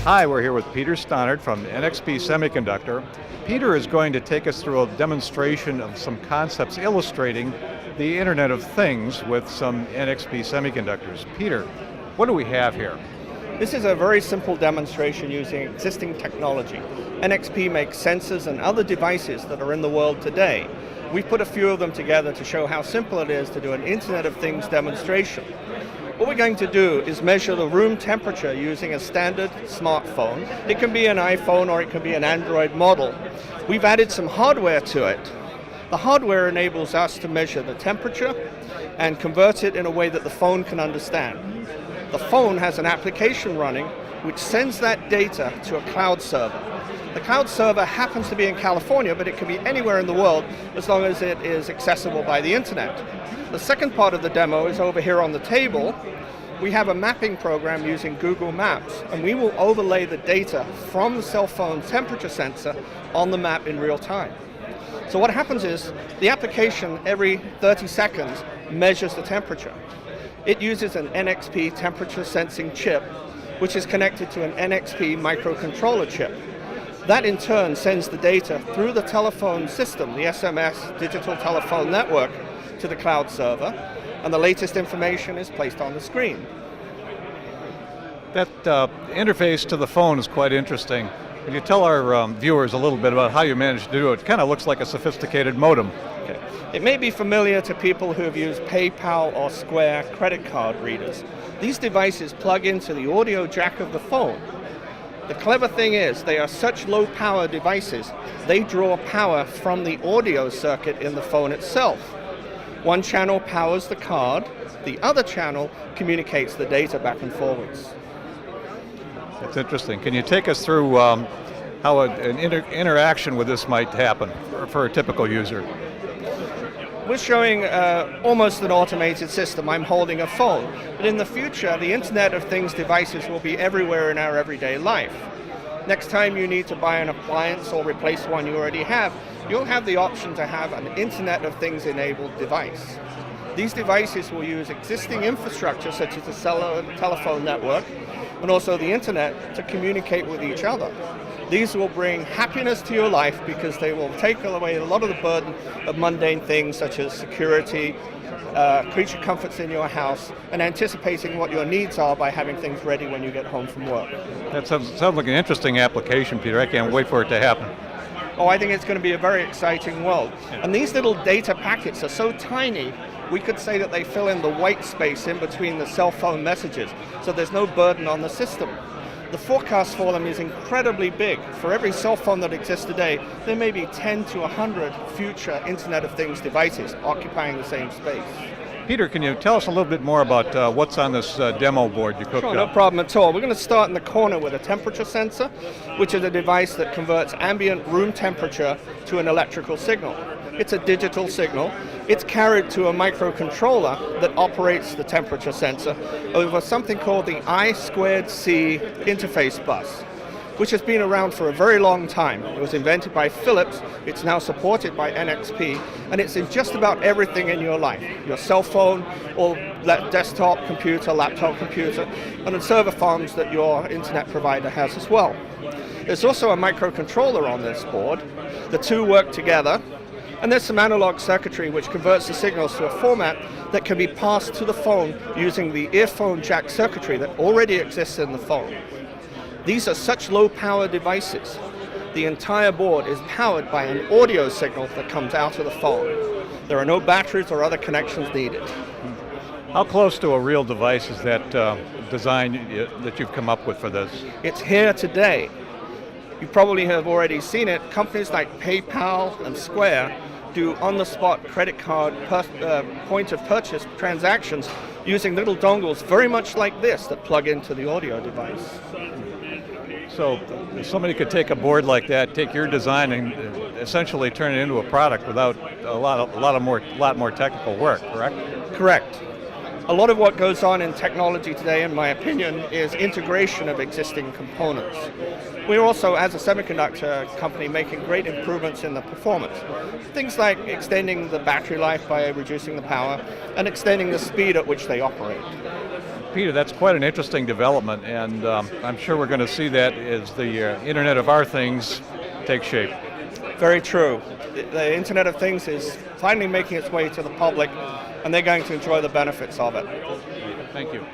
Hi, we're here with Peter Stonard from NXP Semiconductor. Peter is going to take us through a demonstration of some concepts illustrating the Internet of Things with some NXP semiconductors. Peter, what do we have here? This is a very simple demonstration using existing technology. NXP makes sensors and other devices that are in the world today. We've put a few of them together to show how simple it is to do an Internet of Things demonstration. What we're going to do is measure the room temperature using a standard smartphone. It can be an iPhone or it can be an Android model. We've added some hardware to it. The hardware enables us to measure the temperature and convert it in a way that the phone can understand. The phone has an application running which sends that data to a cloud server. The cloud server happens to be in California, but it can be anywhere in the world as long as it is accessible by the internet. The second part of the demo is over here on the table. We have a mapping program using Google Maps, and we will overlay the data from the cell phone temperature sensor on the map in real time. So what happens is the application every 30 seconds measures the temperature. It uses an NXP temperature sensing chip, which is connected to an NXP microcontroller chip. That in turn sends the data through the telephone system, the SMS digital telephone network, to the cloud server, and the latest information is placed on the screen. That interface to the phone is quite interesting. Can you tell our viewers a little bit about how you managed to do it? It kind of looks like a sophisticated modem. Okay. It may be familiar to people who have used PayPal or Square credit card readers. These devices plug into the audio jack of the phone. The clever thing is they are such low power devices, they draw power from the audio circuit in the phone itself. One channel powers the card, the other channel communicates the data back and forwards. That's interesting. Can you take us through how an interaction with this might happen for a typical user? We're showing almost an automated system. I'm holding a phone. But in the future, the Internet of Things devices will be everywhere in our everyday life. Next time you need to buy an appliance or replace one you already have, you'll have the option to have an Internet of Things enabled device. These devices will use existing infrastructure such as the cellular telephone network and also the internet to communicate with each other. These will bring happiness to your life because they will take away a lot of the burden of mundane things such as security, creature comforts in your house, and anticipating what your needs are by having things ready when you get home from work. That sounds like an interesting application, Peter. I can't wait for it to happen. Oh, I think it's going to be a very exciting world. And these little data packets are so tiny, we could say that they fill in the white space in between the cell phone messages, so there's no burden on the system. The forecast for them is incredibly big. For every cell phone that exists today, there may be 10 to 100 future Internet of Things devices occupying the same space. Peter, can you tell us a little bit more about what's on this demo board you cooked up? Sure, no problem at all. We're going to start in the corner with a temperature sensor, which is a device that converts ambient room temperature to an electrical signal. It's a digital signal. It's carried to a microcontroller that operates the temperature sensor over something called the I2C interface bus, which has been around for a very long time. It was invented by Philips, it's now supported by NXP, and it's in just about everything in your life. Your cell phone, or desktop computer, laptop computer, and the server farms that your internet provider has as well. There's also a microcontroller on this board. The two work together, and there's some analog circuitry which converts the signals to a format that can be passed to the phone using the earphone jack circuitry that already exists in the phone. These are such low power devices. The entire board is powered by an audio signal that comes out of the phone. There are no batteries or other connections needed. How close to a real device is that design that you've come up with for this? It's here today. You probably have already seen it. Companies like PayPal and Square do on-the-spot credit card point of purchase transactions using little dongles very much like this that plug into the audio device. So somebody could take a board like that, take your design and essentially turn it into a product without a lot more technical work, correct? Correct. A lot of what goes on in technology today, in my opinion, is integration of existing components. We're also, as a semiconductor company, making great improvements in the performance. Things like extending the battery life by reducing the power and extending the speed at which they operate. Peter, that's quite an interesting development, and I'm sure we're going to see that as the Internet of Our Things takes shape. Very true. The Internet of Things is finally making its way to the public, and they're going to enjoy the benefits of it. Thank you.